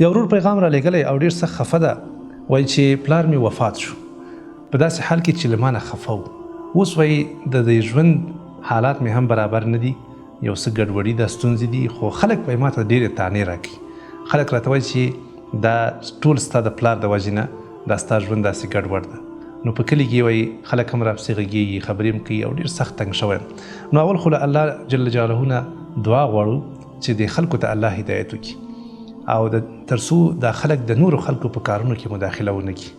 یو ورور پیغام را لېږلی او ډېر سخت خفه ده، وایي چې پلار مې وفات شو په داسې حال کې چې له ما نه خفه و. اوس وایي د دې ژوند حالات مې هم برابر نه دي، یو څه ګډوډي ده، ستونزې دي، خو خلک به ما ته ډېرې طعنې راکوي. خلک راته وایي چې دا ټول ستا د پلار د وجې نه دا ستا ژوند داسې ګډوډ ده. نو په کلي کې وایي خلک هم راپسې غږېږي، خبرې هم کوي او ډېر سخت تنګ شوی یم. نو اول خو له الله جل جلاله نه دعا غواړو چې د خلکو ته الله هدایت وکړي او تر څو دا خلک د نورو خلکو په کارونو کې مداخله ونه کړي.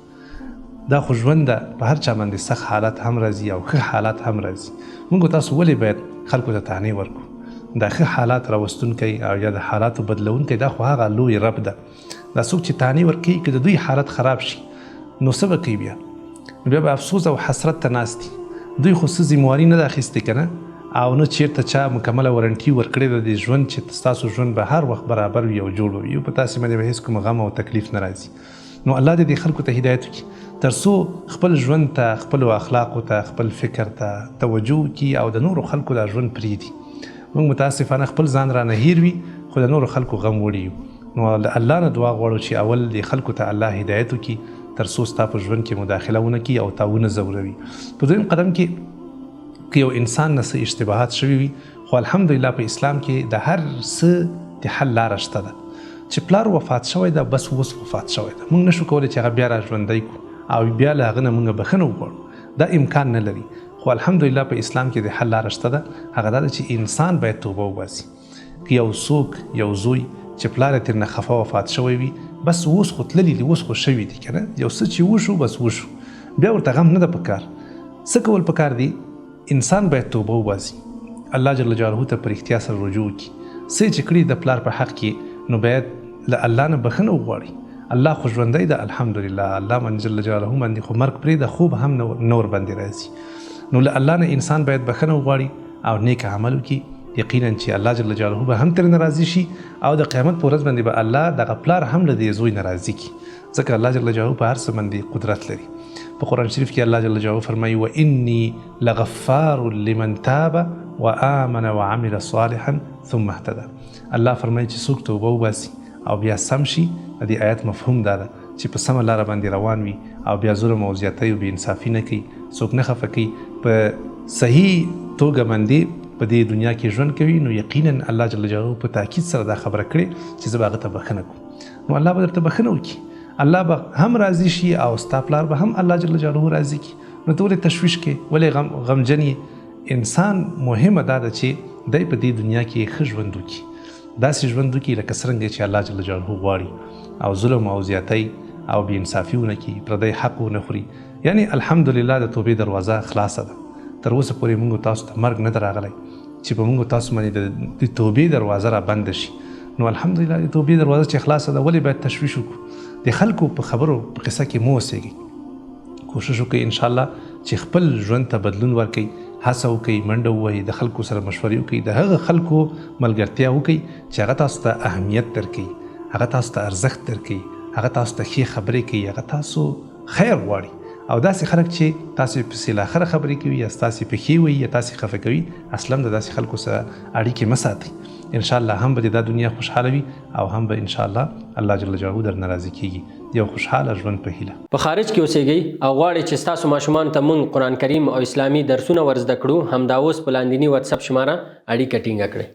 دا خو ژوند ده، په هر چا باندې سخت حالات هم راځي او ښه حالات هم راځي. موږ تاسو ولې باید خلکو ته طعنې ورکړو؟ دا ښه حالات راوستونکی او یا د حالاتو بدلونکی دا خو هغه لوی رب ده. دا څوک چې طعنې ورکوي که د دوی حالت خراب شي نو څه به کوي بیا؟ نو بیا به افسوس او حسرت ته ناست دي. دوی خو څه ذمواري نه ده اخیستې که نه، او نه چېرته چا مکمله ورنټي ورکړې ده د ژوند چې ستاسو ژوند به هر وخت برابر وي او جوړ وي او په تاسې باندې به هېڅ کوم غم او تکلیف نه راځي. نو الله دې خلکو ته هدایت وکړي تر څو خپل ژوند ته، خپلو اخلاقو ته، خپل فکر ته توجه وکړي او د نورو خلکو دا ژوند پرېږدي. موږ متاسفانه خپل ځان رانه هیر وي خو د نورو خلکو غم وړي یو. نو له الله نه دعا غواړو چې اول د خلکو ته الله هدایت وکړي تر څو ستا په ژوند کې مداخله ونه کړي او تا ونه ځوروي. په دویم قدم کې که یو انسان نه څه اشتباهات شوي وي، خو الحمدلله په اسلام کې د هر څه د حل لاره شته ده. چې پلار وفات شوی ده بس اوس وفات شوی ده، موږ نشو کولی چې هغه بیا را ژوندی کړو او بیا له هغه نه موږ بخښنه وغواړو، دا امکان نه لري. خو الحمدلله په اسلام کې د حل لاره شته ده، هغه دا ده چې انسان باید توبه وباسي. که یو څوک، یو زوی چې پلار یې ترنه خفه وفات شوی وي، بس اوس خو تللي دي، اوس خو شوي دي که نه، یو څه چې وشو بس وشو، بیا ورته غم نه ده پکار. څه کول پکار دي؟ انسان باید توبه وباسي، الله جل جلاله ته په رښتیا سره رجوع وکړي. څه چې کړي د پلار په حق کې نو باید له الله نه بخښنه وغواړي. الله خو ژوندی ده الحمدلله، الله من جل جلاله باندې خو مرګ پرېږده، خوب هم نور باندې راځي. نو له الله نه انسان باید بخښنه وغواړي او نیک عمل وکړي. یقینا چې الله جل جلاله به هم ترې ناراضي شي او د قیامت په ورځ باندې به الله دغه پلار هم له دې زوی ناراضي کړي، ځکه الله جل جلاله په هر څه باندې قدرت لري. په قرآن شریف کې الله جل جلاله فرمایي وإني لغفار لمن تاب وآمن وعمل صالحا ثم اهتدى. الله فرمایي چې څوک توبه وباسي او بیا سم شي، د دې آیت مفهوم دا ده چې په سمه لاره باندې روان وي او بیا ظلم او زیاتی او بې انصافي نه کوي، څوک نه خفه کوي، په صحیح توګه باندې په دې دنیا کې ژوند کوي، نو یقینا الله جل جلاله په تاکید سره دا خبره کړې چې زه به هغه ته بخښنه کوم. نو الله به درته بخښنه وکړي، الله به هم راضي شي او ستا پلار به هم الله جل جلاله راضي کړي. نو ته ولې تشویش کې، ولې غمجن یې؟ انسان مهمه دا ده چې دی په دې دنیا کې ښه ژوند وکړي، داسې ژوند وکړي لکه څرنګه چې الله جل جلاله غواړي، او ظلم او زیاتی او بې انصافي ونه کړي، پردی حق ونه خوري. یعنی الحمدلله د توبې دروازه خلاصه ده. تر اوسه پورې موږ تاسو ته مرګ نه ده راغلی چې په موږ تاسو باندې د توبې دروازه را بنده شي. نو الحمدلله د توبې دروازه چې خلاصه ده، ولې باید تشویش وکړو؟ د خلکو په خبرو په قصه کې مو اوسېږئ، کوشش وکړئ انشاءالله چې خپل ژوند ته بدلون ورکړئ، هڅه وکړئ، منډه ووهئ، د خلکو سره مشورې وکړئ، د هغه خلکو ملګرتیا وکړئ چې هغه تاسو ته اهمیت درکوي، هغه تاسو ته ارزښت درکوي، هغه تاسو ته ښې خبرې کوي، هغه تاسو خیر غواړي. او داسې خلک چې تاسو پسې له آخره خبرې کوي یا تاسو په ښې وایي یا تاسو خفه کوي، اصلا د داسې خلکو سره اړیکې مه ساتئ. انشاءالله هم به دا دنیا خوشحاله وي او هم به انشاءالله الله جل جلاله درنه راضي کیږي. یو خوشحاله ژوند په هیله. په خارج کې اوسېږئ او غواړئ چې ستاسو ماشومان ته مونږ قرآن کریم او اسلامي درسونه ورزده کړو، همدا اوس په لاندیني واتساپ شماره اړیکه ټینګه کړئ.